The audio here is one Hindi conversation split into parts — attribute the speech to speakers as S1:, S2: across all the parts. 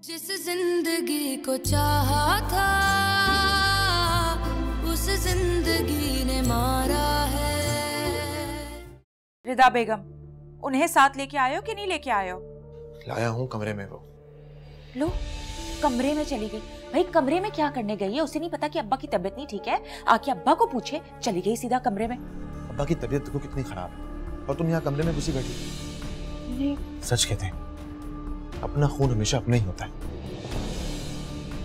S1: जिस जिंदगी को चाहा था उस जिंदगी ने मारा है।
S2: रिदा बेगम, उन्हें साथ लेके आए हो कि नहीं लेके आए हो?
S3: लाया हूँ कमरे में। वो
S2: लो, कमरे में चली गई। भाई कमरे में क्या करने गई है? उसे नहीं पता कि अब्बा की तबीयत नहीं ठीक है? आके अब्बा को पूछे, चली गई सीधा कमरे में।
S3: अब्बा की तबीयत देखो कितनी खराब है और तुम यहाँ कमरे में घुसी बैठी।
S2: नहीं
S3: सच कहते हैं, अपना खून हमेशा अपना ही होता है।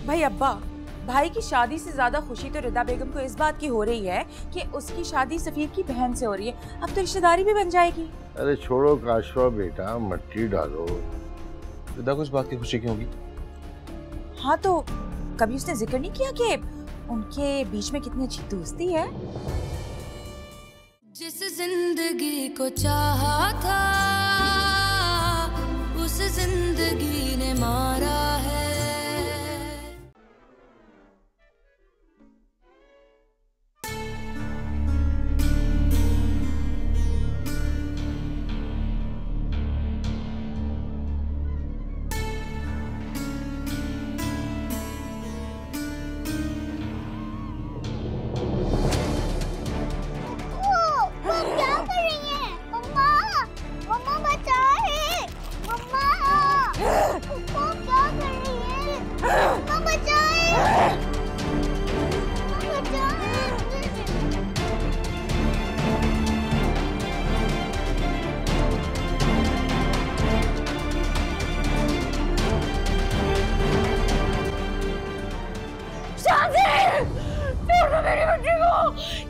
S2: भाई अब्बा, भाई की शादी से ज्यादा खुशी तो रिदा बेगम को इस बात की हो रही है कि उसकी शादी सफीर की बहन से हो रही है। अब तो रिश्तेदारी भी बन जाएगी।
S4: अरे छोड़ो काशवा बेटा, मट्टी डालो।
S3: रिदा को इस बात की खुशी क्यों होगी?
S2: हाँ तो कभी उसने जिक्र नहीं किया कि उनके बीच में कितनी अच्छी दोस्ती है?
S1: जिस जिंदगी को चाहा था उस जिंदगी ने मारा है।
S2: मेरी बच्ची को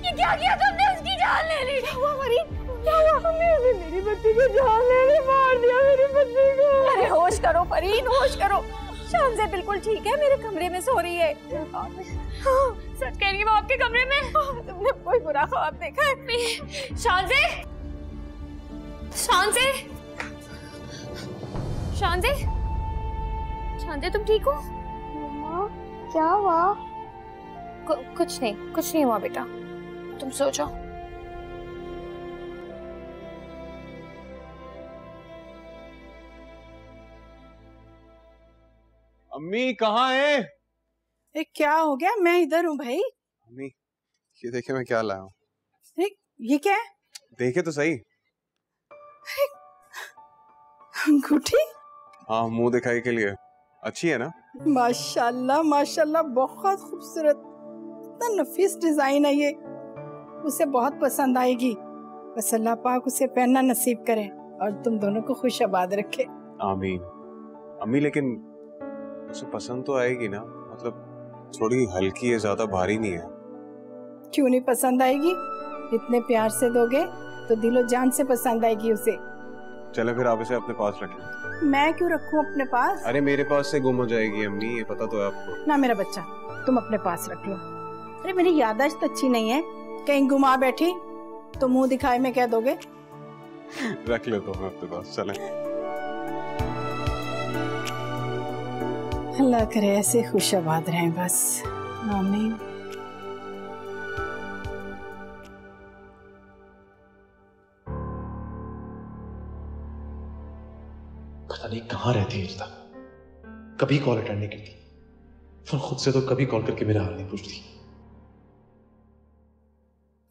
S2: ये क्या किया तुमने? उसकी जान ले ली। क्या हुआ मरीन? क्या हुआ? हमने मेरी बच्ची को जान ले ली, मार दिया मेरी बच्ची को। अरे होश करो फरीन, होश करो। शानज़े बिल्कुल ठीक है, मेरे कमरे में सो रही है। सच कह रही है, वो आपके कमरे में। तुमने कोई बुरा ख्वाब देखा है? शानज़े, शानज़े, शानज़े, शानज़े तुम ठीक हो?
S5: मम्मा क्या हुआ?
S2: कुछ नहीं हुआ बेटा, तुम सो जाओ।
S3: अम्मी कहाँ है?
S6: क्या हो गया? मैं इधर हूँ भाई।
S3: अम्मी ये देखे मैं क्या लाया हूँ।
S6: ये क्या है?
S3: देखे तो सही।
S6: अंगूठी?
S3: हाँ, मुंह दिखाई के लिए। अच्छी है ना?
S6: माशाल्लाह माशाल्लाह, बहुत खूबसूरत, इतना नफीस डिजाइन है ये। उसे बहुत पसंद आएगी। बस अल्लाह पाक उसे पहनना नसीब करे और तुम दोनों को खुश आबाद रखे।
S3: आमीन। अम्मी लेकिन उसे पसंद तो आएगी ना? मतलब थोड़ी हल्की है, ज्यादा भारी नहीं है।
S6: क्यों नहीं पसंद आएगी? इतने प्यार से दोगे तो दिलो जान से पसंद आएगी उसे।
S3: चले फिर आप इसे अपने पास रखें।
S6: मैं क्यों रखूं अपने पास?
S3: अरे मेरे पास से गुम हो जाएगी अम्मी, ये पता तो है आपको।
S6: ना मेरा बच्चा, तुम अपने पास रख लो। अरे मेरी याददाश्त अच्छी नहीं है, कहीं गुमा बैठी तो मुंह दिखाए में क्या दोगे?
S3: रख ले तो मैं अपने पास। चलें।
S6: अल्लाह करे ऐसे खुश आबाद रहें बस। आमीन।
S3: पता नहीं कहाँ रहती है रिदा, कभी कॉल अटेंड नहीं करती, फिर खुद से तो कभी कॉल करके मेरा हाल नहीं पूछती।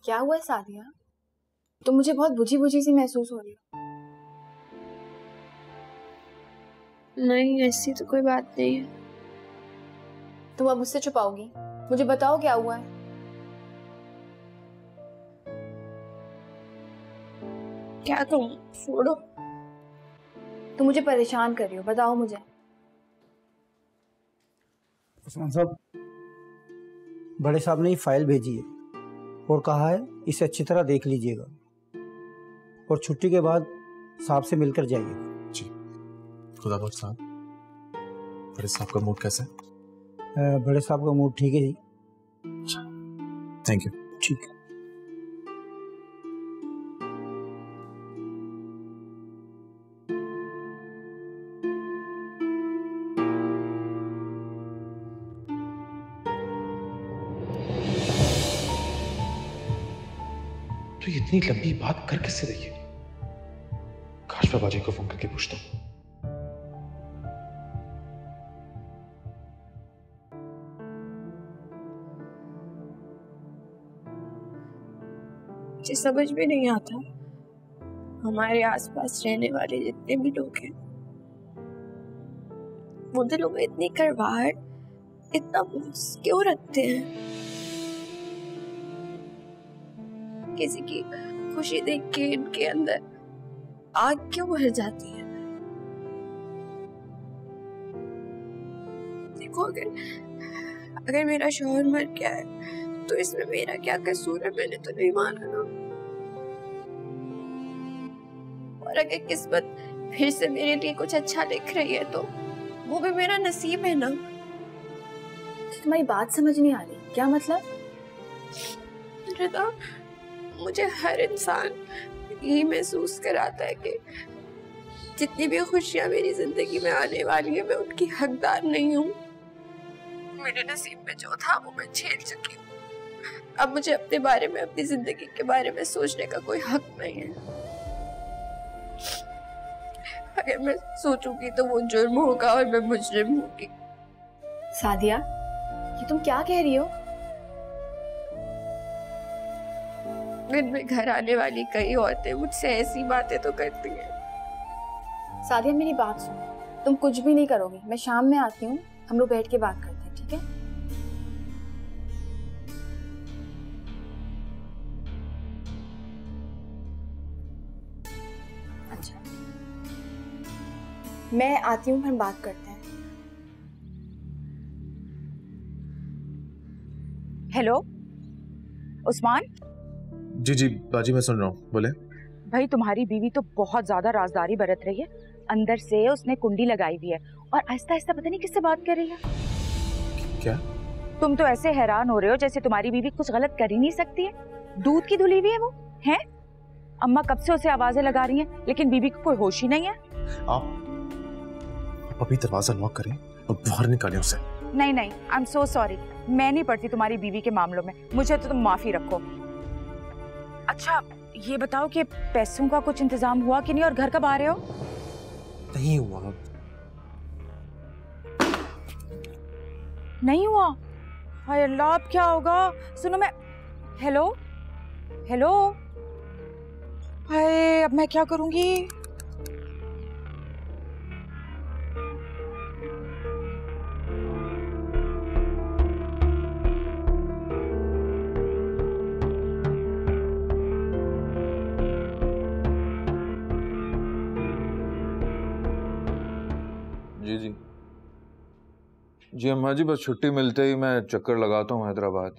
S5: क्या हुआ है सादिया? तो मुझे बहुत बुझी बुझी सी महसूस हो रही है।
S7: नहीं, ऐसी तो कोई बात नहीं है।
S5: तुम अब मुझसे छुपाओगी? मुझे बताओ क्या हुआ है।
S7: क्या कहूँ? छोड़ो।
S5: तुम मुझे परेशान कर रही हो, बताओ मुझे।
S8: उस्मान साहब, बड़े साहब ने ये फाइल भेजी है और कहा है इसे अच्छी तरह देख लीजिएगा और छुट्टी के बाद साहब से मिलकर जाइएगा।
S3: जी। खुदा बख्श साहब। बड़े साहब का मूड कैसा है?
S8: बड़े साहब का मूड ठीक है जी।
S3: Thank you.
S8: ठीक है।
S3: तो इतनी लंबी बात कर किससे रही है? काश मैं बाजी को फोन करके पूछता हूँ।
S7: मुझे समझ में नहीं आता हमारे आसपास रहने वाले जितने भी लोग हैं वो दिलों में इतनी करवाहट, इतना बुग़्ज़ क्यों रखते हैं? किसी की खुशी देख के इनके अंदर आग क्यों भर जाती है? देखो, अगर मेरा शौहर मर गया है तो इसमें मेरा क्या कसूर है? मैंने तो नहीं माना ना। और अगर किस्मत फिर से मेरे लिए कुछ अच्छा लिख रही है तो वो भी मेरा नसीब है ना।
S5: तुम्हारी बात समझ नहीं आ रही, क्या मतलब?
S7: रिदा, मुझे हर इंसान यही महसूस कराता है कि जितनी भी खुशियां मेरी जिंदगी में आने वाली है मैं उनकी हकदार नहीं हूँ। मेरे नसीब में जो था वो मैं झेल चुकी हूँ। अब मुझे अपने बारे में, अपनी जिंदगी के बारे में सोचने का कोई हक नहीं है। अगर मैं सोचूंगी तो वो जुर्म होगा और मैं मुजरिम होगी।
S5: सादिया, ये तुम क्या कह रही हो?
S7: दिन में घर आने वाली कई औरतें मुझसे ऐसी बातें तो करती हैं।
S5: सादिया, मेरी बात सुनो, तुम कुछ भी नहीं करोगी। मैं शाम में आती हूँ, हम लोग बैठ के बात करते हैं, ठीक है? अच्छा, मैं आती हूँ, हम बात करते हैं।
S2: हेलो उस्मान।
S9: जी जी बाजी, मैं सुन रहा हूँ, बोले।
S2: भाई, तुम्हारी बीवी तो बहुत ज्यादा राजदारी बरत रही है। अंदर से उसने कुंडी लगाई हुई है और आहिस्ता आहिस्ता पता नहीं किससे बात कर रही है।
S9: क्या?
S2: तुम तो ऐसे हैरान हो रहे हो जैसे तुम्हारी बीवी कुछ गलत कर ही नहीं सकती है। दूध की धुली हुई है वो, है? अम्मा कब से उसे आवाजें लगा रही हैं, लेकिन बीवी को कोई होश ही नहीं है।
S9: आप अभी दरवाजा लॉक करें और बाहर निकालें उसे।
S2: नहीं नहीं, आई एम सो सॉरी, मैं नहीं पड़ती तुम्हारी बीवी के मामलों में। मुझे तो तुम माफी रखो। अच्छा, ये बताओ कि पैसों का कुछ इंतजाम हुआ कि नहीं और घर कब आ रहे हो?
S9: नहीं हुआ।
S2: नहीं हुआ? हाय अल्लाह, अब क्या होगा? सुनो, मैं हेलो हेलो, हाय अब मैं क्या करूंगी?
S10: जी जी जी अम्मा जी, बस छुट्टी मिलते ही मैं चक्कर लगाता हूँ हैदराबाद।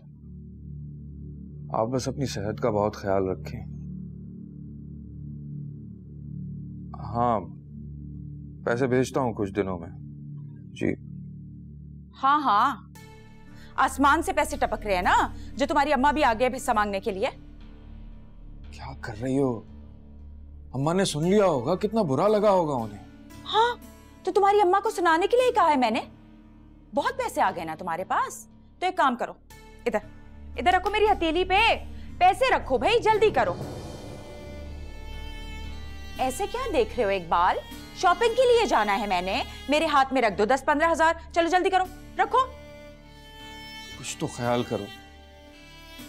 S10: आप बस अपनी सेहत का बहुत ख्याल रखें। हाँ, पैसे भेजता हूँ कुछ दिनों में। जी
S2: हाँ हाँ, आसमान से पैसे टपक रहे हैं ना, जो तुम्हारी अम्मा भी आ गए हिस्सा मांगने के लिए।
S10: क्या कर रही हो? अम्मा ने सुन लिया होगा, कितना बुरा लगा होगा उन्हें।
S2: हाँ, तो तुम्हारी अम्मा को सुनाने के लिए ही कहा है मैंने। बहुत पैसे आ गए ना तुम्हारे पास, तो एक काम करो, इधर इधर रखो मेरी हथेली पे पैसे रखो भाई, जल्दी करो। ऐसे क्या देख रहे हो? इकबाल, शॉपिंग के लिए जाना है मैंने, मेरे हाथ में रख दो 10-15 हजार। चलो जल्दी करो, रखो।
S10: कुछ तो ख्याल करो,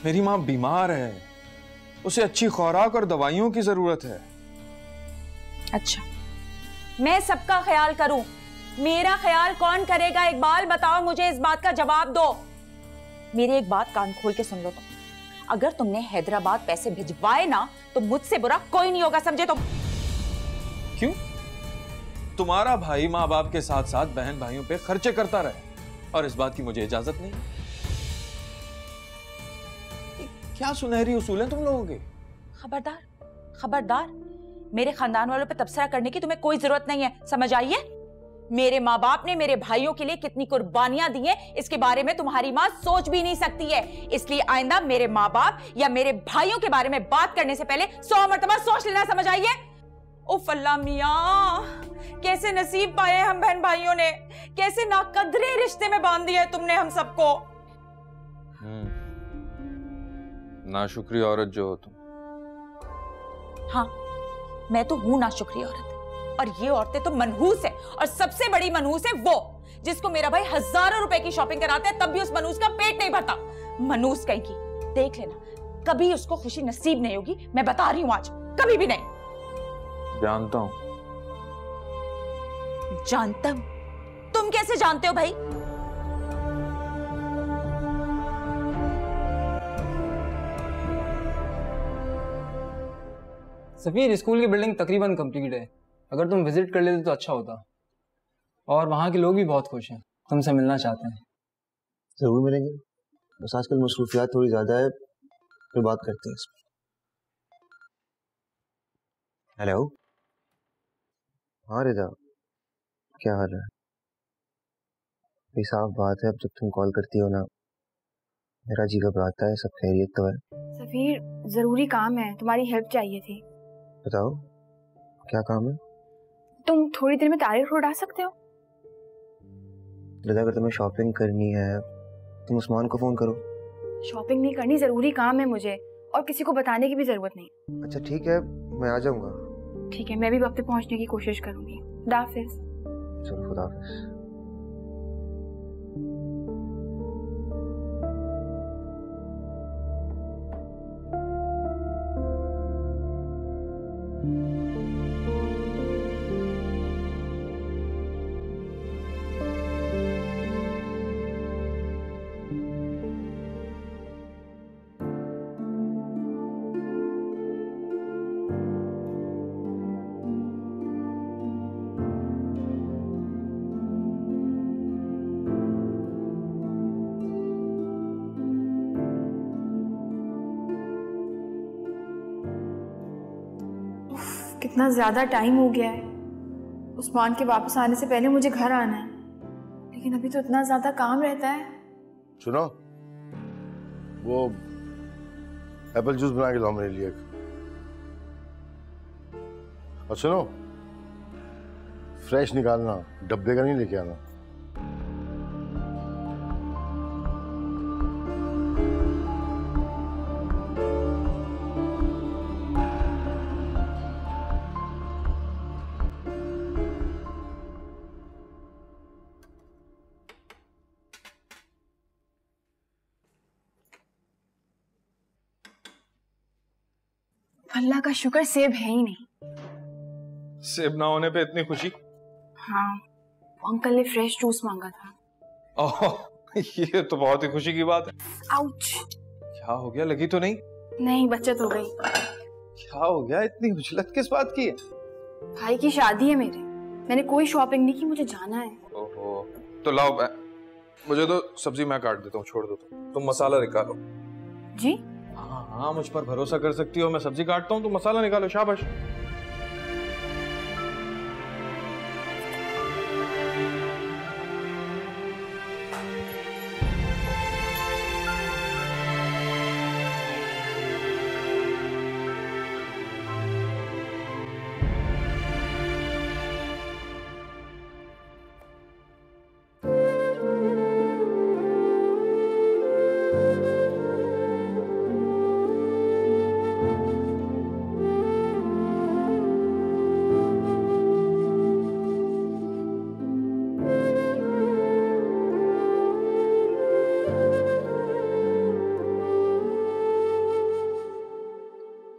S10: मेरी माँ बीमार है, उसे अच्छी खुराक और दवाइयों की जरूरत है।
S2: अच्छा, मैं सबका ख्याल करूं? मेरा ख्याल कौन करेगा? इकबाल बताओ मुझे, इस बात का जवाब दो। मेरी एक बात कान खोल के सुन लो तुम, अगर तुमने हैदराबाद पैसे भिजवाए ना तो मुझसे बुरा कोई नहीं होगा, समझे तुम?
S10: क्यों? तुम्हारा भाई माँ बाप के साथ साथ बहन भाइयों पे खर्चे करता रहे और इस बात की मुझे इजाजत नहीं। क्या सुनहरी उसूल हैं तुम लोगों के?
S2: खबरदार खबरदार, मेरे खानदान वालों पे तबसरा करने की तुम्हें कोई जरूरत नहीं है, समझ आई है? मेरे माँ बाप ने मेरे भाइयों के लिए कितनी कुर्बानियां दी हैं, इसके बारे में तुम्हारी माँ सोच भी नहीं सकती है। इसलिए आइंदा मेरे माँ बाप या मेरे भाइयों के बारे में बात करने से पहले 100 मर्तबा सोच लेना, समझ आई है? उफ अल्लाह मियां, कैसे नसीब पाए हम बहन भाइयों ने, कैसे नाकदरे रिश्ते में बांध दिया तुमने हम सबको।
S10: नाशुक्री औरत जो हो तुम।
S2: हाँ, मैं तो हूं नाशुक्री औरत, और ये औरतें तो मनहूस है, और सबसे बड़ी मनहूस है वो जिसको मेरा भाई हजारों रुपए की शॉपिंग कराता है तब भी उस मनहूस का पेट नहीं भरता। मनहूस कहीं की। देख लेना, कभी उसको खुशी नसीब नहीं होगी, मैं बता रही हूँ आज, कभी भी नहीं।
S10: जानता हूँ।
S2: जानता हूँ? तुम कैसे जानते हो भाई?
S11: सफीर, स्कूल की बिल्डिंग तकरीबन कंप्लीट है। अगर तुम विजिट कर लेते तो अच्छा होता। और वहाँ के लोग भी बहुत खुश हैं, तुमसे मिलना चाहते हैं।
S12: जरूर मिलेंगे, बस आजकल मसरूफियात थोड़ी ज्यादा है, फिर बात करते हैं इसमें। हेलो। हाँ रिदा, क्या हाल है? भाई साफ बात है, अब जब तुम कॉल करती हो ना मेरा जी घबराता है। सब खैरियत तो है?
S5: सफीर, जरूरी काम है, तुम्हारी हेल्प चाहिए थी।
S12: बताओ क्या काम है?
S5: तुम थोड़ी देर में तारीख उड़ा सकते हो?
S12: रिदा, अगर तुम्हें शॉपिंग करनी है तुम उस्मान को फोन करो।
S5: शॉपिंग नहीं करनी, जरूरी काम है मुझे, और किसी को बताने की भी जरूरत नहीं।
S12: अच्छा ठीक है, मैं आ जाऊंगा।
S5: ठीक है, मैं भी वक्त पे पहुंचने की कोशिश करूंगी। खुदा हाफिज।
S12: चलो खुदा हाफिज।
S5: कितना ज्यादा टाइम हो गया है। उस्मान के वापस आने से पहले मुझे घर आना है, लेकिन अभी तो इतना ज्यादा काम रहता है।
S4: सुनो, वो एप्पल जूस बना के लाओ मेरे लिए। और सुनो, फ्रेश निकालना, डब्बे का नहीं लेके आना।
S5: अल्लाह का शुक्र सेब है ही नहीं।
S10: सेब ना होने पे इतनी खुशी?
S5: हाँ, अंकल ने फ्रेश जूस मांगा था।
S10: ओह, ये तो बहुत ही खुशी की बात है।
S5: आउच!
S10: क्या हो गया, लगी तो नहीं?
S5: नहीं, बचत हो गई।
S10: क्या हो गया, इतनी उछलत किस बात की है?
S5: भाई की शादी है मेरे, मैंने कोई शॉपिंग नहीं की, मुझे जाना है।
S10: ओहो, तो लाओ, मुझे तो सब्जी मैं काट देता हूँ, छोड़ दो तुम मसाला निकालो।
S5: जी?
S10: हाँ, मुझ पर भरोसा कर सकती हो, मैं सब्जी काटता हूँ, तुम मसाला निकालो। शाबाश।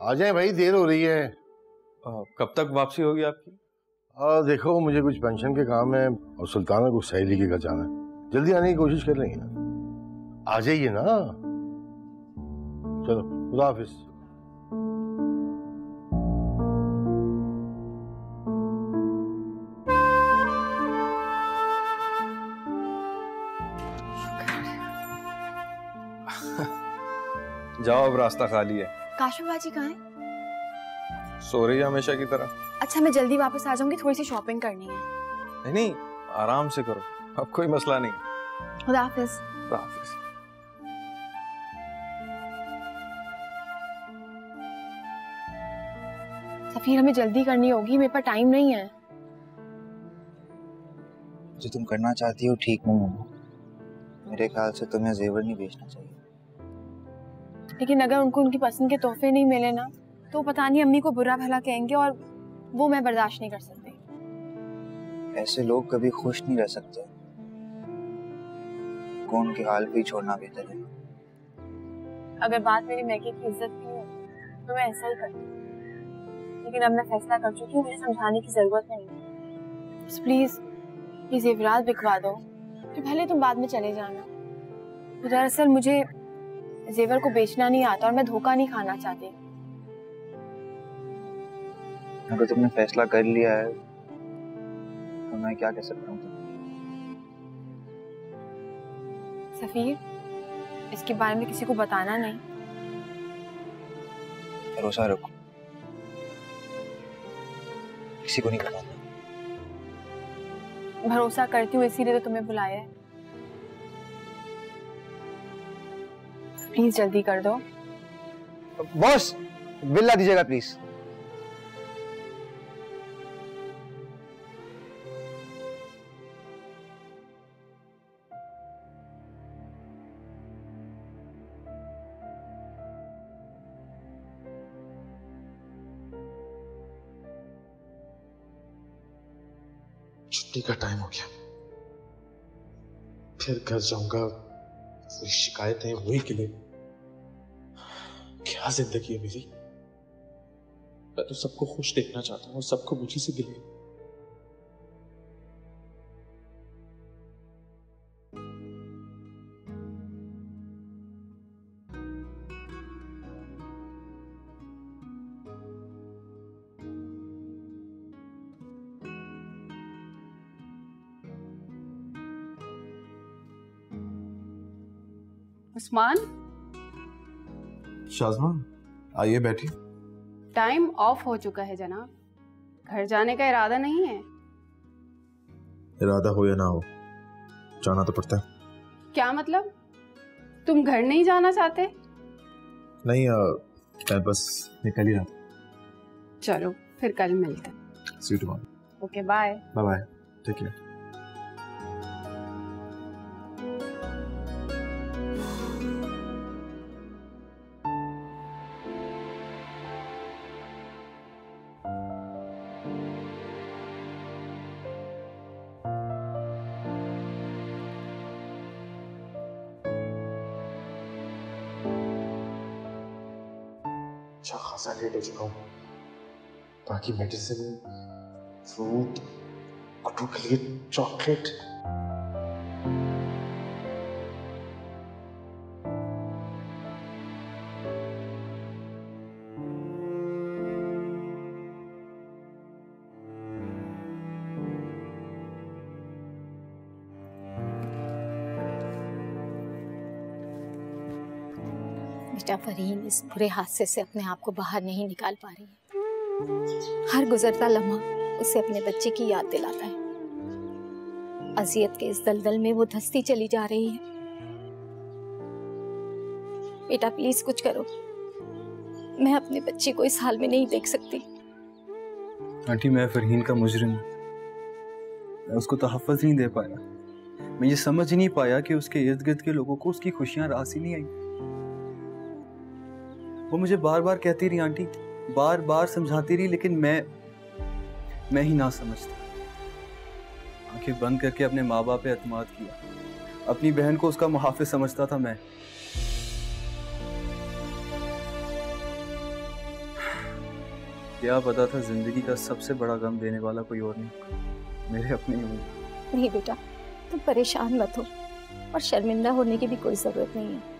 S4: आ जाए भाई, देर हो रही है।
S10: कब तक वापसी होगी आपकी?
S4: देखो, मुझे कुछ पेंशन के काम है और सुल्ताना को सहेली के घर जाना है। जल्दी आने की कोशिश कर लेंगे ना। आ जाइए ना। चलो, खुदा हाफिज।
S10: जाओ, अब रास्ता खाली है।
S5: काशिम बाजी कहाँ है?
S10: सो रही है हमेशा की तरह।
S5: अच्छा, मैं जल्दी वापस आ जाऊंगी, थोड़ी सी शॉपिंग करनी है।
S10: नहीं नहीं, आराम से करो, अब कोई मसला नहीं।
S5: खुदा हाफिज।
S10: खुदा हाफिज।
S5: सफीर, हमें जल्दी करनी होगी, मेरे पास टाइम नहीं है।
S12: जो तुम करना चाहती हो ठीक नहीं है। मेरे ख्याल से तुम्हें जेवर नहीं बेचना चाहिए।
S5: लेकिन अगर उनको उनकी पसंद के तोहफे नहीं मिले ना, तो पता नहीं अम्मी को बुरा भला कहेंगे, और वो मैं बर्दाश्त नहीं कर सकती।
S12: ऐसे लोग कभी खुश नहीं रह सकते, उनके हाल पे ही छोड़ना बेहतर है।
S5: अगर बात मेरी मैगी की इज्जत की हो तो मैं ऐसा ही करती, लेकिन अब मैं फैसला कर चुकी हूँ, मुझे समझाने की जरूरत नहीं। प्लीज ये जेवरात बिकवा दो, तो भले तुम बाद में चले जाना। दरअसल मुझे जेवर को बेचना नहीं आता और मैं धोखा नहीं खाना चाहती।
S13: अगर तुमने फैसला कर लिया है तो मैं क्या कह सकता हूँ?
S5: सफीर, इसके बारे में किसी को बताना नहीं।
S13: भरोसा रखो, किसी को नहीं बताना।
S5: भरोसा करती हूँ, इसीलिए तो तुम्हें बुलाया है। प्लीज जल्दी कर दो।
S13: बॉस, बिल ला दीजिएगा प्लीज।
S9: छुट्टी का टाइम हो गया, फिर घर जाऊंगा, फिर शिकायतें वही के लिए। क्या जिंदगी है मेरी। मैं तो सबको खुश देखना चाहता हूँ और सबको मुझे से गिले।
S14: उस्मान,
S9: शाज़मा, आइए बैठिए।
S14: टाइम ऑफ हो चुका है जनाब, घर जाने का इरादा नहीं है।
S9: इरादा हो या ना हो, जाना तो पड़ता है।
S14: क्या मतलब, तुम घर नहीं जाना चाहते?
S9: नहीं, मैं बस निकल ही रहा।
S14: चलो फिर कल मिलते हैं।
S9: See you tomorrow.
S14: Okay, bye.
S9: Bye bye, take care. अच्छा खासा लेट हो चुका हूँ। बाकी मेडिसिन, फ्रूट, गुड्डू के लिए चॉकलेट।
S15: बेटा फरहीन इस बुरे हादसे से अपने आप को बाहर नहीं निकाल पा रही है। हर गुजरता लम्हा उसे अपने बच्चे की याद दिलाता है। अजियत के इस दलदल में वो धंसती चली जा रही है। बेटा प्लीज कुछ करो, मैं अपने बच्चे को इस हाल में नहीं देख सकती।
S11: आंटी, मैं फरहीन का मुजरिम, मैं उसको तहफ़्फ़ुज़ नहीं दे पाया। मैं ये समझ नहीं पाया कि उसके इर्द गिर्द के लोगों को उसकी खुशियां रास ही नहीं आई। वो मुझे बार बार कहती रही आंटी, बार बार समझाती रही, लेकिन मैं ही ना समझता। आंखें बंद करके अपने माँ बाप पे एतमाद किया, अपनी बहन को उसका मुहाफिज समझता था मैं। क्या पता था जिंदगी का सबसे बड़ा गम देने वाला कोई और नहीं, मेरे अपने ही होंगे।
S15: नहीं बेटा, तुम परेशान मत हो और शर्मिंदा होने की भी कोई जरूरत नहीं है।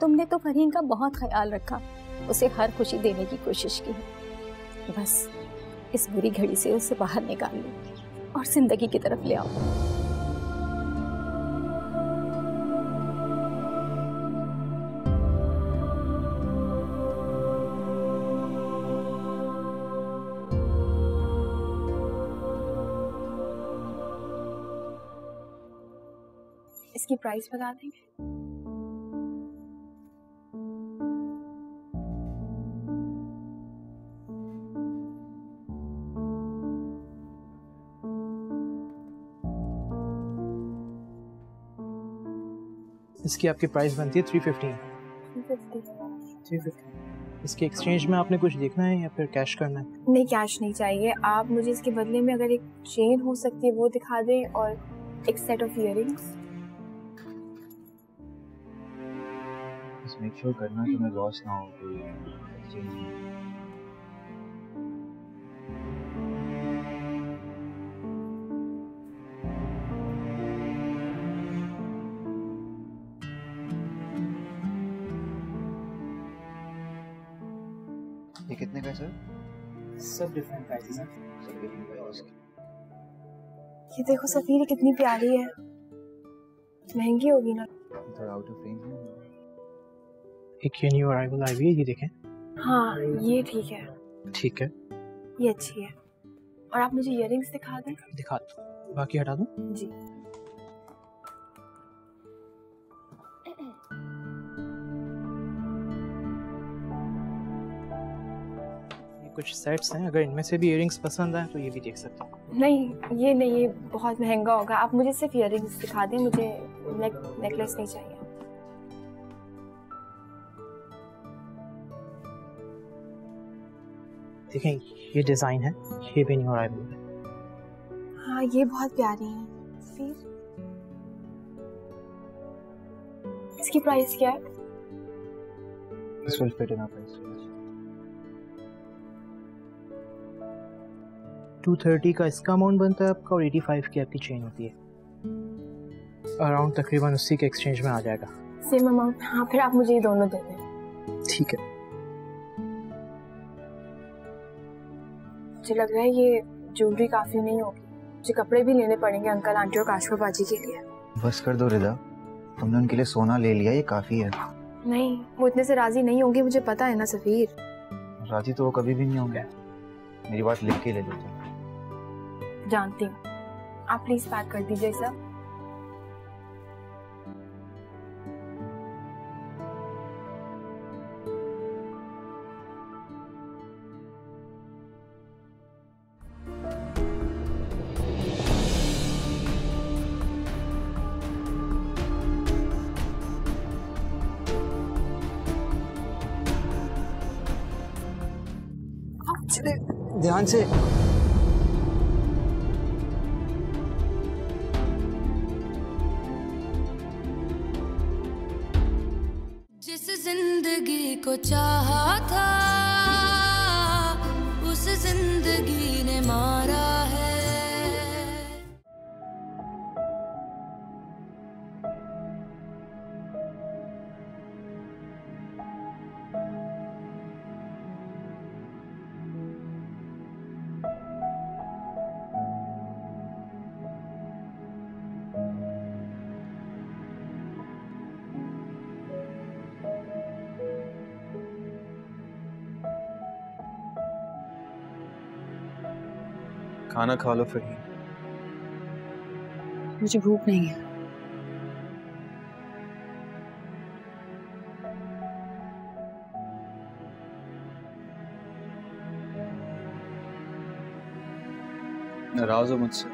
S15: तुमने तो फरहीन का बहुत ख्याल रखा, उसे हर खुशी देने की कोशिश की है। बस इस बुरी घड़ी से उसे बाहर निकाल लो और जिंदगी की तरफ ले आओ।
S5: इसकी प्राइस बता देंगे?
S16: इसकी आपकी प्राइस बनती है 350। 350। इसके एक्सचेंज में आपने कुछ देखना है या फिर कैश करना है?
S5: नहीं, कैश नहीं चाहिए। आप मुझे इसके बदले में अगर एक चेन हो सकती है वो दिखा दें और एक set of earrings.
S13: Make sure करना कि मैं लॉस ना हो कोई एक्सचेंज में। ये कितने का है सर?
S16: सब डिफरेंट प्राइसेस हैं।
S13: सब डिफरेंट प्राइसेस।
S5: ये देखो सफीर, ये कितनी प्यारी है। महंगी होगी ना?
S13: थोड़ा आउट ऑफ रेंज है।
S16: एक ये न्यू अराइवल आई हुई है, ये देखें।
S5: हाँ ये ठीक है।
S16: ठीक है,
S5: ये अच्छी है। और आप मुझे इयररिंग्स दिखा दें।
S16: दिखा दो, बाकी हटा दूं?
S5: जी।
S16: कुछ सेट्स हैं, अगर इनमें से भी इयररिंग्स पसंद आए तो ये भी देख सकते हैं।
S5: नहीं ये नहीं, ये बहुत महंगा होगा। आप मुझे सिर्फ इयररिंग्स दिखा दें, मुझे नेकलेस नहीं चाहिए।
S16: देखें ये डिजाइन है, ये भी न्यू अराइवल है।
S5: हाँ ये बहुत प्यारी है। फिर इसकी प्राइस क्या है?
S13: This will fit in our price range.
S16: 230 का इसका अमाउंट बनता है आपका और 85 की आपकी चेन होती है। अराउंड तकरीबन उसी के एक्सचेंज में आ जाएगा।
S5: Same amount? हाँ फिर आप मुझे ये दोनों दे दें।
S16: ठीक है।
S5: मुझे लग रहा है ये ज्वेलरी काफी नहीं होगी, मुझे कपड़े भी लेने पड़ेंगे अंकल आंटी और काशवा बाजी के लिए।
S13: बस कर दो रिदा, तुमने उनके लिए सोना ले लिया, ये काफी है।
S5: नहीं वो इतने से राजी नहीं होंगे, मुझे पता है ना सफीर।
S13: राजी तो वो कभी भी नहीं होंगे। मेरी बात लिख के ले दो तुम।
S5: जानती हूँ, आप प्लीज पैक कर दीजिए सब।
S8: ध्यान से।
S1: जिस जिंदगी को चाहा था उस जिंदगी ने मारा है।
S11: खाना खा लो फिर।
S5: मुझे भूख नहीं है।
S11: नाराज हो मुझसे?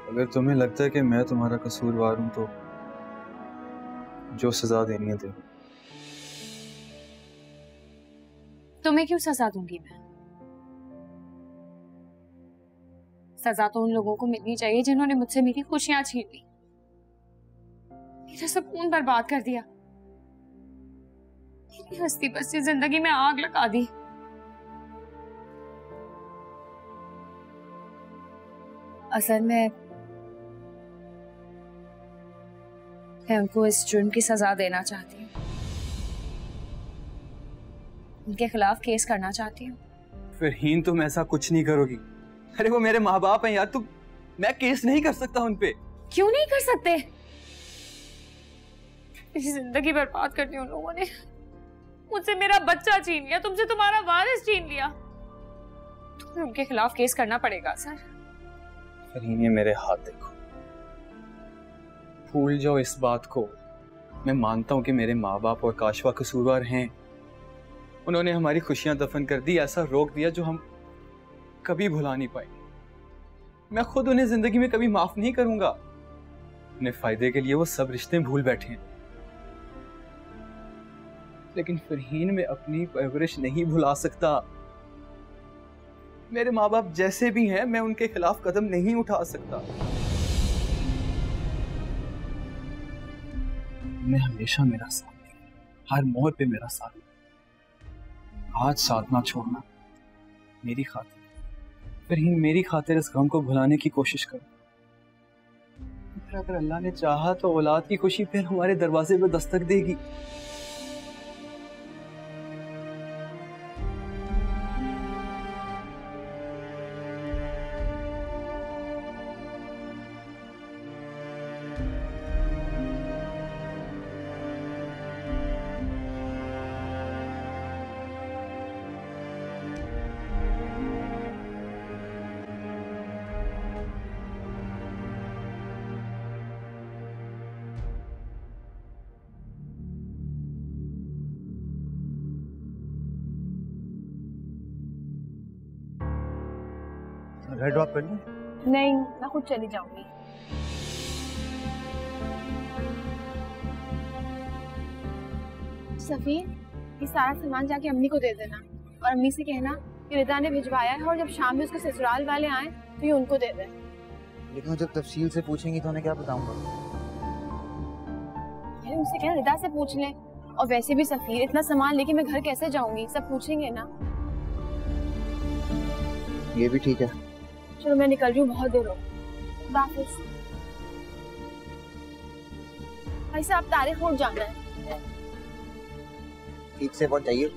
S11: अगर तुम्हें लगता है कि मैं तुम्हारा कसूरवार हूं तो जो सजा देनी है दे।
S14: तुम्हें क्यों सजा दूंगी मैं? सजा तो उन लोगों को मिलनी चाहिए जिन्होंने मुझसे मेरी खुशियां छीन ली, मेरा सुकून बर्बाद कर दिया, मेरी हस्ती बसी जिंदगी में आग लगा दी। असल में मैं उनको इस जुर्म की सजा देना चाहती हूँ, उनके खिलाफ केस करना चाहती हूँ।
S11: फिर हीन तुम ऐसा कुछ नहीं करोगी। अरे वो मेरे माँ बाप हैं यार, तुम मैं केस नहीं कर सकता उन पे।
S14: क्यों नहीं कर सकते? मेरी जिंदगी बर्बाद कर दी उन लोगों ने, मुझसे मेरा बच्चा छीन लिया, तुमसे तुम्हारा वारिस छीन लिया। तुम्हें उनके खिलाफ केस करना पड़ेगा सर।
S11: फिर ये मेरे हाथ देखो, भूल जाओ इस बात को। मैं मानता हूं कि मेरे माँ बाप और काशवा कसूरवार हैं, उन्होंने हमारी खुशियां दफन कर दी, ऐसा रोक दिया जो हम कभी भुला नहीं पाएंगे। मैं खुद उन्हें जिंदगी में कभी माफ नहीं करूंगा। अपने फायदे के लिए वो सब रिश्ते भूल बैठे हैं, लेकिन फरहीन में अपनी परवरिश नहीं भुला सकता। मेरे माँ बाप जैसे भी हैं, मैं उनके खिलाफ कदम नहीं उठा सकता। मैं हमेशा मेरा साथ दिया, हर मोड़ पे मेरा साथ दिया। आज साथ ना छोड़ना मेरी खातिर, फिर ही मेरी खातिर इस गम को भुलाने की कोशिश करो। फिर अगर अल्लाह ने चाहा तो औलाद की खुशी फिर हमारे दरवाजे पे दस्तक देगी।
S13: घर ड्रॉप कर लूं?
S5: नहीं, मैं खुद चली जाऊंगी। सफीर, ये सारा सामान जाके अम्मी को दे देना और अम्मी से कहना कि रिदा ने भिजवाया है और जब शाम में उसके ससुराल वाले आए तो ये उनको दे दे।
S13: लेकिन जब तफसील से पूछेंगी तो उन्हें क्या बताऊंगा?
S5: यार उनसे कहना रिदा से पूछ ले। और वैसे भी सफीर, इतना सामान लेके मैं घर कैसे जाऊंगी? सब पूछेंगे ना।
S13: ये भी ठीक है।
S5: चलो मैं निकल रही हूँ, बहुत देर हो। वापस भाई साहब, तारीख उठ जाना है।
S13: ठीक से पहुंच जाइए।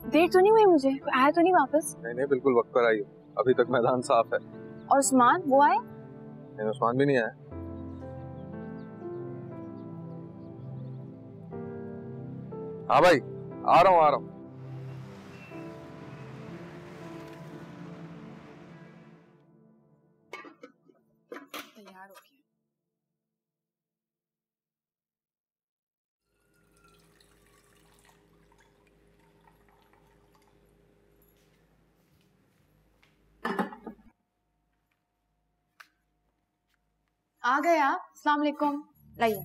S5: देर तो नहीं हुई मुझे? आया तो नहीं वापस?
S10: नहीं, बिल्कुल वक्त पर आई हो। अभी तक मैदान साफ है।
S5: और उस्मान वो आए?
S10: नहीं, उस्मान भी नहीं आया। हाँ भाई, आ रहा हूँ।
S5: तैयार हो गया। आ गए आप? अस्सलाम वालेकुम। लाइए।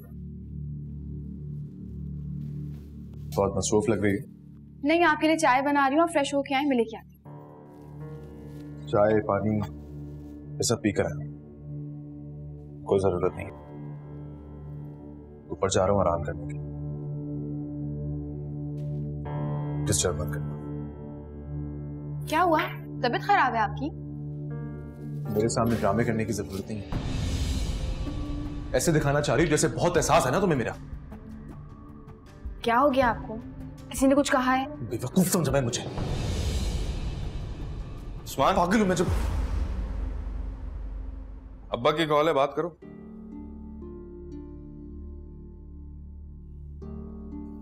S3: बहुत मसरूफ लग रही है।
S5: नहीं, आपके लिए चाय बना रही हूँ, फ्रेश होके आए, मैं लेके आती हूँ।
S3: चाय पानी ये सब पी कर आया, कोई जरूरत नहीं। ऊपर जा रहा हूँ आराम करने की। डिस्टर्ब मत करना।
S5: क्या हुआ? तबीयत खराब है आपकी?
S3: मेरे सामने ड्रामे करने की जरूरत नहीं है। ऐसे दिखाना चाह रही जैसे बहुत एहसास है ना तुम्हें मेरा।
S5: क्या हो गया आपको? किसी ने कुछ कहा है?
S3: बेवकूफ समझा मैं मुझे। उस्मान पागल हूं मैं। जब
S10: अब्बा की कॉल है, बात करो।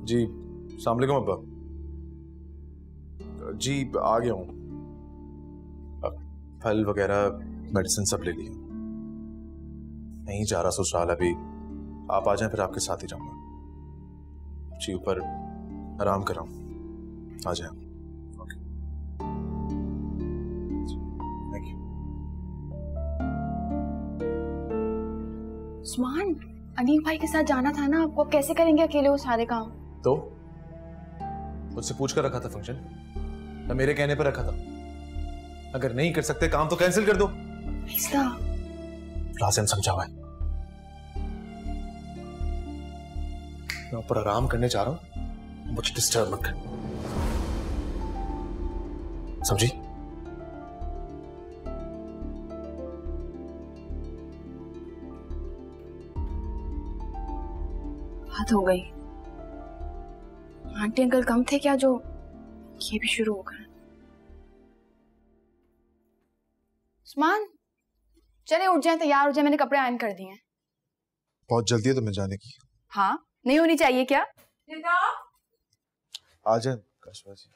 S3: जी अस्सलाम वालेकुम अब्बा। जी आ गया हूँ। फल वगैरह मेडिसिन सब ले लिया। नहीं जा रहा ससुराल अभी। आप आ जाएं फिर आपके साथ ही जाऊंगा। जी ऊपर आराम कर रहा हूँ, आ जाए। Thank you.
S5: उस्मान, अनील भाई के साथ जाना था ना आपको, कैसे करेंगे अकेले वो सारे काम?
S3: तो मुझसे पूछ कर रखा था फंक्शन, या मेरे कहने पर रखा था? अगर नहीं कर सकते काम तो कैंसिल कर दो। लाजिम समझा हुआ है। मैं ऊपर आराम करने जा रहा हूं, मुझे डिस्टर्ब मत कर, समझी?
S5: बात हो गई। आंटी अंकल कम थे क्या जो ये भी शुरू हो गए? उस्मान, चले उठ जाए, तैयार हो जाए, मैंने कपड़े आयरन कर दिए हैं।
S3: बहुत जल्दी है तुम्हें जाने की।
S5: हाँ, नहीं होनी चाहिए क्या?
S3: आ जाए कशवा जी।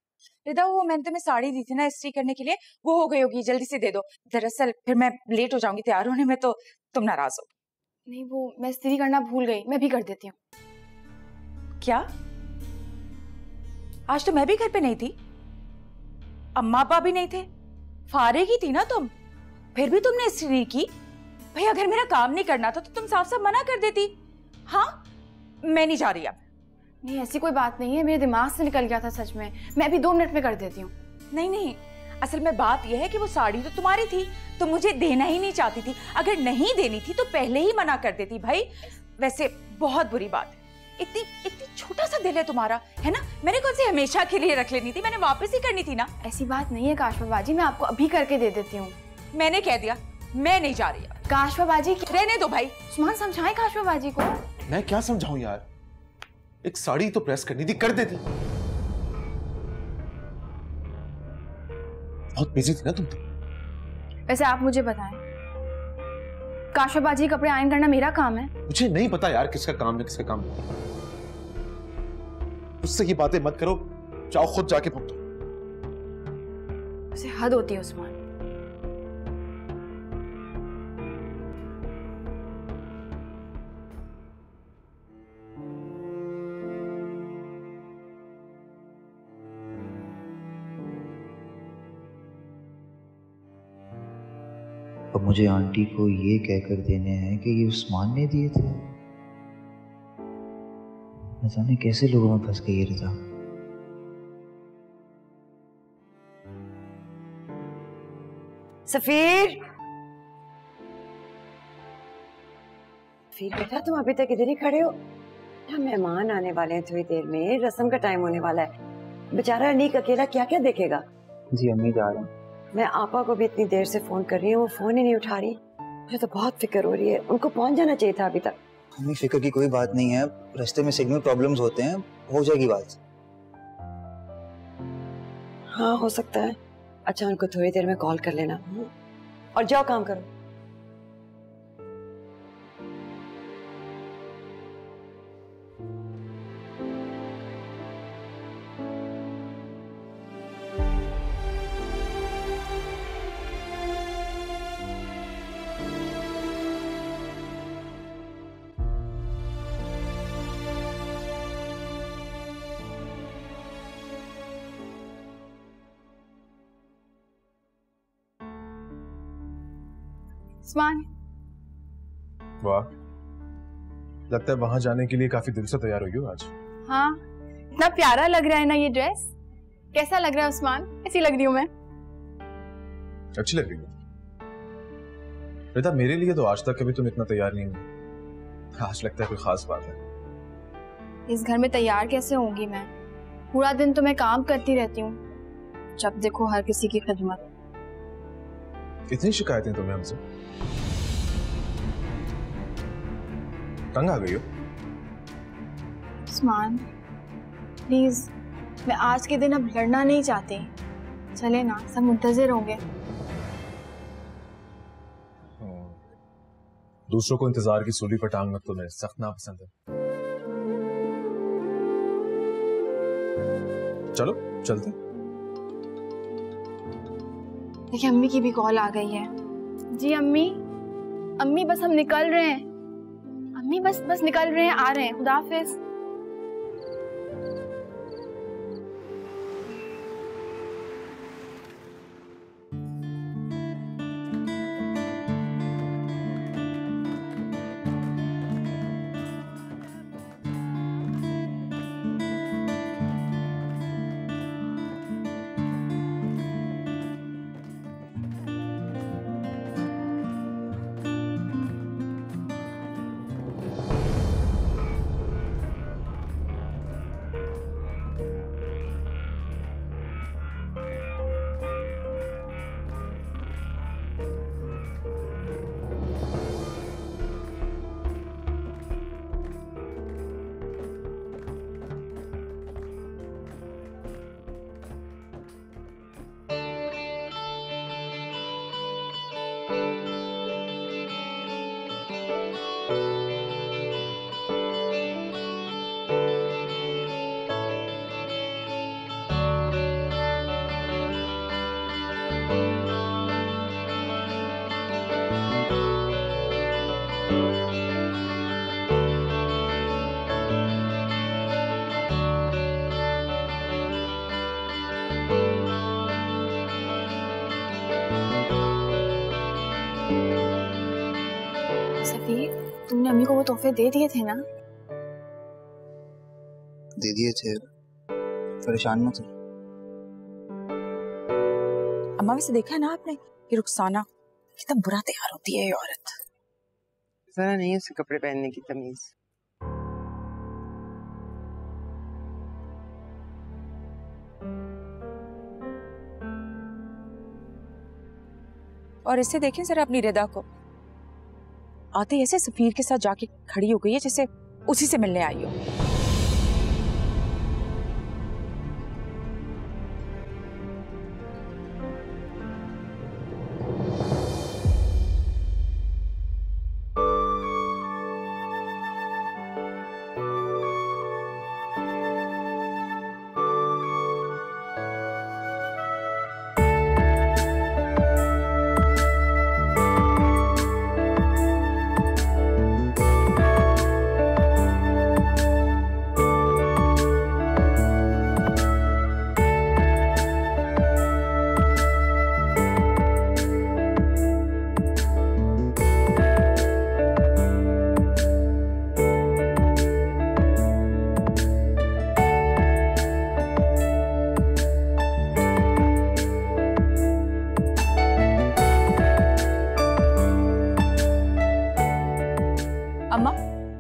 S2: रिदा वो मैंने तुम्हें साड़ी दी थी ना इस्त्री करने के लिए, वो हो गई होगी, जल्दी से दे दो। दरअसल फिर मैं लेट हो जाऊंगी तैयार होने में, तो तुम नाराज हो।
S5: नहीं वो मैं इस्त्री करना भूल गई, मैं भी कर देती हूँ।
S2: क्या? आज तो मैं भी घर पे नहीं थी, अम्मा पापा भी नहीं थे, फारिग ही थी ना तुम, फिर भी तुमने इस्त्री नहीं की। भाई अगर मेरा काम नहीं करना था तो तुम साफ साफ मना कर देती। हाँ मैं नहीं जा रही अब।
S5: नहीं ऐसी कोई बात नहीं है, मेरे दिमाग से निकल गया था सच में, मैं अभी 2 मिनट में कर देती हूँ।
S2: नहीं नहीं, असल में बात यह है कि वो साड़ी तो तुम्हारी थी, तो मुझे देना ही नहीं चाहती थी। अगर नहीं देनी थी तो पहले ही मना कर देती भाई। वैसे बहुत बुरी बात है, इतनी छोटा सा दिल है तुम्हारा, है ना? मैंने कौन सी हमेशा के लिए रख लेनी थी, मैंने वापस ही करनी थी ना।
S5: ऐसी बात नहीं है काशफा बाजी, मैं आपको अभी करके दे देती हूँ।
S2: मैंने कह दिया मैं नहीं जा रही।
S5: काशफा बाजी
S2: रहने दो भाई।
S5: उस्मान समझाएं काशफा बाजी को।
S3: मैं क्या समझाऊं यार, एक साड़ी तो प्रेस करनी थी, कर देती। बहुत बिजी थी ना तुम तो।
S5: वैसे आप मुझे बताएं, काशफा बाजी कपड़े आयरन करना मेरा काम है?
S3: मुझे नहीं पता यार किसका काम है किसका काम नहीं। उससे ये बातें मत करो, जाओ खुद जाके भुगतो।
S5: उसे हद होती है उस्मान।
S13: अब मुझे आंटी को ये कहकर देने हैं कि ये उस्मान ने दिए थे। न जाने कैसे लोगों में फंस गई रिदा।
S17: सफीर, बेटा तुम अभी तक इधर ही खड़े हो? मेहमान आने वाले हैं थोड़ी देर में, रस्म का टाइम होने वाला है। बेचारा अनीक अकेला क्या क्या देखेगा।
S13: जी अम्मी जा रहा हूँ।
S17: मैं आपा को भी इतनी देर से फोन कर रही हूँ, वो फोन ही नहीं उठा रही। मुझे तो बहुत फिक्र हो रही है, उनको पहुंच जाना चाहिए था अभी तक।
S13: हमें फिक्र की कोई बात नहीं है, रास्ते में सिग्नल प्रॉब्लम्स होते हैं, हो जाएगी बात।
S17: हाँ हो सकता है। अच्छा उनको थोड़ी देर में कॉल कर लेना और जाओ काम करो।
S5: उस्मान,
S3: वाह, लगता है वहां जाने के लिए काफी दिल से तैयार हुई हो आज।
S5: हाँ इतना प्यारा लग रहा है ना ये ड्रेस। कैसा लग रहा है उस्मान? ऐसी लग रही हूँ मैं?
S3: अच्छी लग रही हो रिता। मेरे लिए तो आज तक कभी तुम इतना तैयार नहीं हुई, आज लगता है कोई खास बात है।
S5: इस घर में तैयार कैसे होंगी मैं? पूरा दिन तो मैं काम करती रहती हूँ, जब देखो हर किसी की खिदमत।
S3: इतनी शिकायतें तुम्हें हमसे? तंग आ गई हो?
S5: उस्मान प्लीज, मैं आज के दिन अब लड़ना नहीं चाहती। चले ना, सब मुंतजिर होंगे।
S3: दूसरों को इंतजार की सूली पर टांगना तुम्हें सख्त नापसंद है। चलो चलते।
S5: देखिए अम्मी की भी कॉल आ गई है। जी अम्मी, अम्मी बस हम निकल रहे हैं। अम्मी बस निकल रहे हैं, आ रहे हैं। खुदा हाफिज। वो तोहफे दे दिए थे ना?
S13: दे दिए थे, परेशान मत हो।
S18: अम्मा वैसे देखा है ना आपने कि रुखसाना कितना बुरा तैयार होती है ये औरत।
S19: जरा नहीं उसे कपड़े पहनने की तमीज।
S18: और इसे देखें जरा अपनी रिदा को, आते ऐसे सफीर के साथ जाके खड़ी हो गई है जैसे उसी से मिलने आई हो।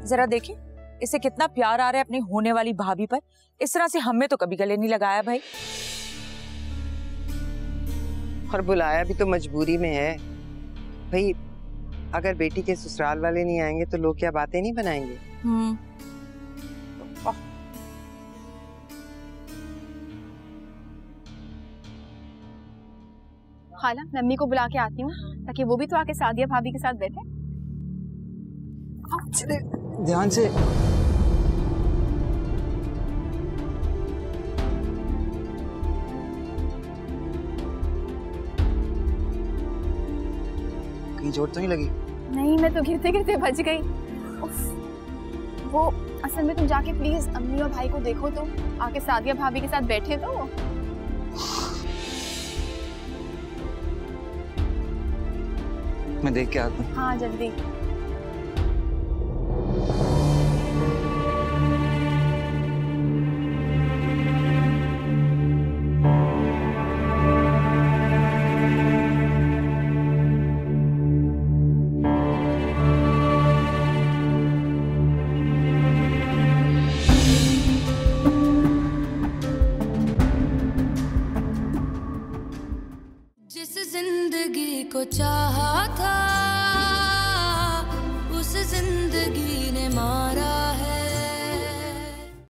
S18: जरा देखें इसे कितना प्यार आ रहा है अपनी होने वाली भाभी पर। इस तरह से हमें तो कभी गले नहीं लगाया भाई।
S19: और बुलाया भी तो मजबूरी में है भाई। अगर बेटी के ससुराल वाले नहीं आएंगे तो लोग क्या बातें नहीं बनाएंगे।
S5: खाला मैं अम्मी को बुला के आती हूँ ताकि वो भी तो आके सादिया भाभी के साथ बैठे।
S13: चले ध्यान से। कहीं चोट तो नहीं लगी?
S5: नहीं, मैं तो गिरते गिरते बच गई। वो असल में तुम जाके प्लीज अम्मी और भाई को देखो तो आके सादिया भाभी के साथ बैठे तो।
S13: मैं देख के आता हूँ।
S5: हाँ जल्दी।
S1: जिस जिंदगी को चाहा था उस जिंदगी